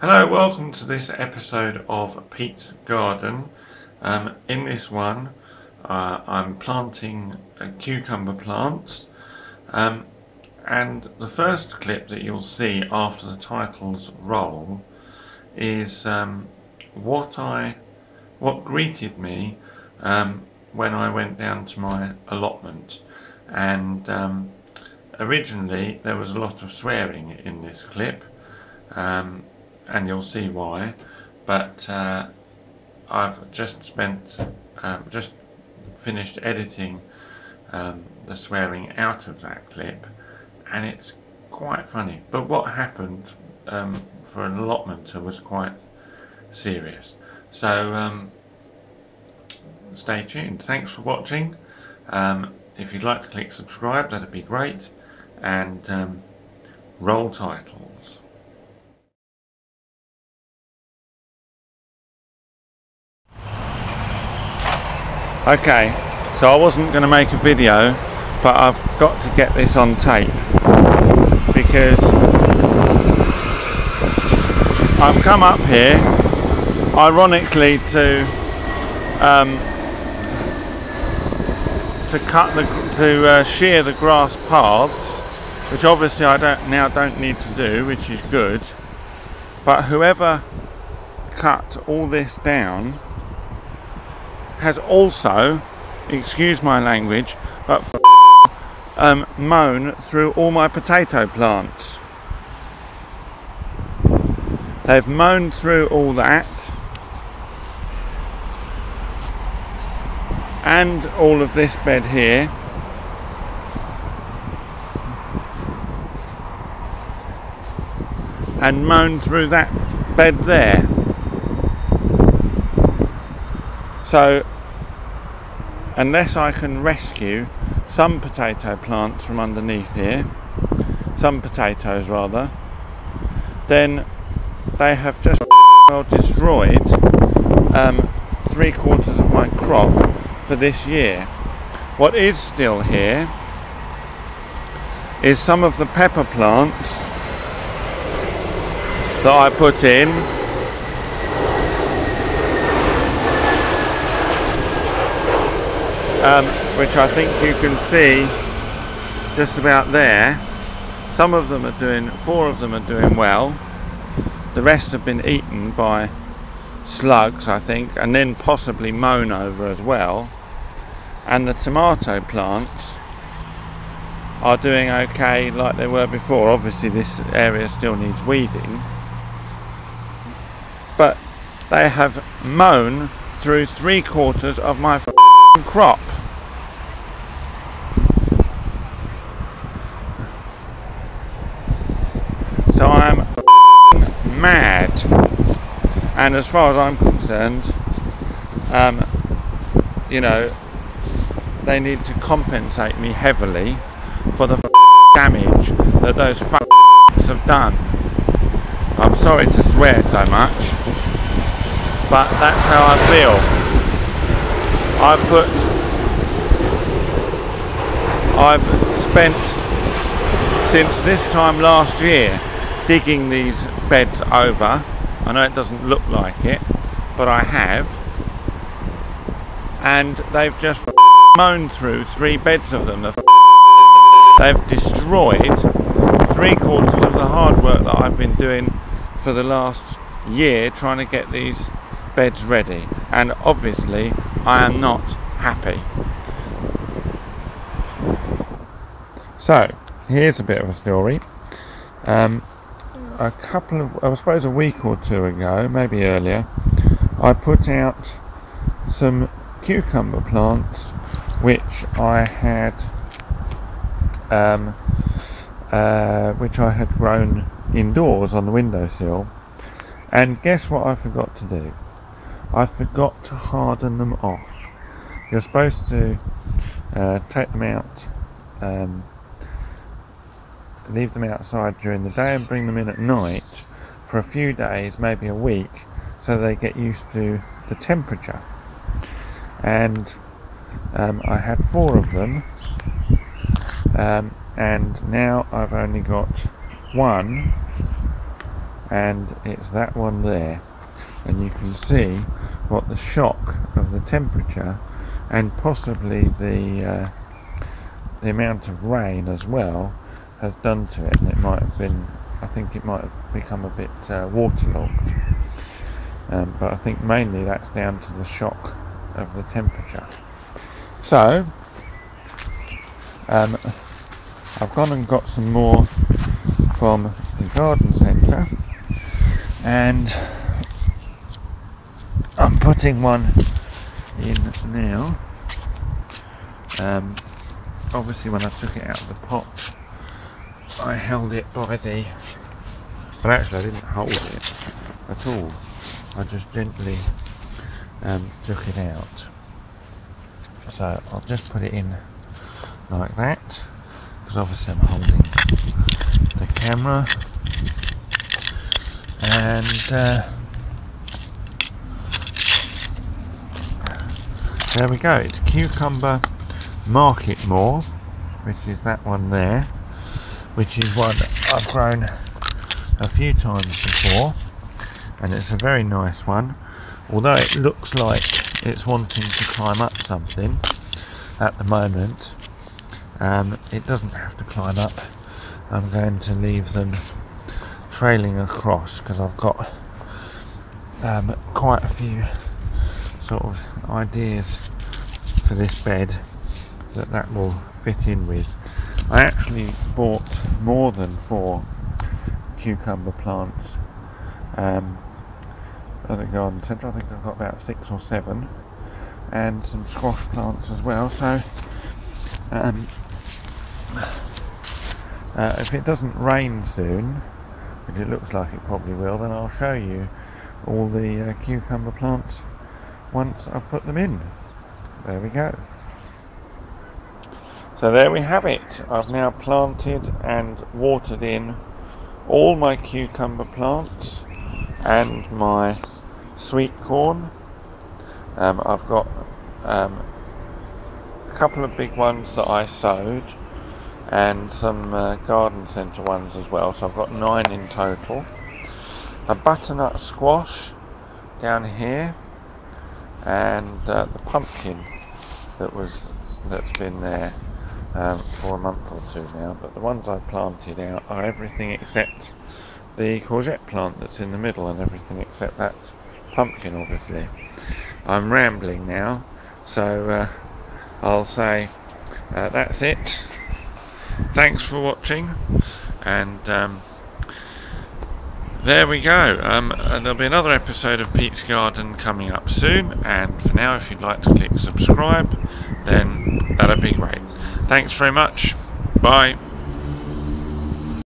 Hello, welcome to this episode of Pete's Garden. In this one I'm planting cucumber plants, and the first clip that you'll see after the titles roll is what greeted me when I went down to my allotment. And originally there was a lot of swearing in this clip, and you'll see why, but I've just finished editing the swearing out of that clip, and it's quite funny. But what happened for an allotment was quite serious. So stay tuned. Thanks for watching. If you'd like to click subscribe, that'd be great. And roll titles. Okay, so I wasn't going to make a video, but I've got to get this on tape because I've come up here ironically to shear the grass paths, which obviously I don't need to do, which is good. But whoever cut all this down has also, excuse my language, but mown through all my potato plants. They've mown through all that and all of this bed here, and mown through that bed there. So unless I can rescue some potato plants from underneath here, some potatoes rather, then they have just well destroyed 3/4 of my crop for this year. What is still here is some of the pepper plants that I put in, which I think you can see just about there. Some of them are doing, 4 of them are doing well. The rest have been eaten by slugs, I think, and then possibly mown over as well. And the tomato plants are doing okay like they were before. Obviously this area still needs weeding, but they have mown through 3/4 of my crop. So I'm mad, and as far as I'm concerned, you know, they need to compensate me heavily for the damage that those have done. I'm sorry to swear so much, but that's how I feel. I've spent since this time last year digging these beds over. I know it doesn't look like it, but I have, and they've just mown through 3 beds of them. They've destroyed 3/4 of the hard work that I've been doing for the last year trying to get these beds ready, and obviously I am not happy. So here's a bit of a story. I suppose a week or 2 ago, maybe earlier, I put out some cucumber plants which I had grown indoors on the windowsill, and guess what I forgot to do? I forgot to harden them off. You're supposed to take them out, leave them outside during the day and bring them in at night for a few days, maybe a week, so they get used to the temperature. And I had 4 of them, and now I've only got 1 and it's that one there, and you can see what the shock of the temperature and possibly the amount of rain as well has done to it, and it might have been, I think it might have become a bit waterlogged, but I think mainly that's down to the shock of the temperature. So I've gone and got some more from the garden centre, and I'm putting one in now. Obviously when I took it out of the pot I held it by the, but actually I didn't hold it at all, I just gently took it out. So I'll just put it in like that, because obviously I'm holding the camera, and there we go. It's Cucumber Marketmore, which is that one there, which is one I've grown a few times before, and it's a very nice one, although it looks like it's wanting to climb up something at the moment. It doesn't have to climb up. I'm going to leave them trailing across because I've got quite a few sort of ideas for this bed that will fit in with. I actually bought more than 4 cucumber plants at the garden centre. I think I've got about 6 or 7, and some squash plants as well. So if it doesn't rain soon, which it looks like it probably will, then I'll show you all the cucumber plants once I've put them in. There we go. So there we have it. I've now planted and watered in all my cucumber plants and my sweet corn. I've got a couple of big ones that I sowed, and some garden centre ones as well, so I've got 9 in total. A butternut squash down here, and the pumpkin that's been there for a month or 2 now, but the ones I planted out are everything except the courgette plant that's in the middle, and everything except that pumpkin, obviously. I'm rambling now, so I'll say that's it. Thanks for watching, and there we go. There'll be another episode of Pete's Garden coming up soon, and for now, if you'd like to click subscribe, then that'd be great. Thanks very much. Bye.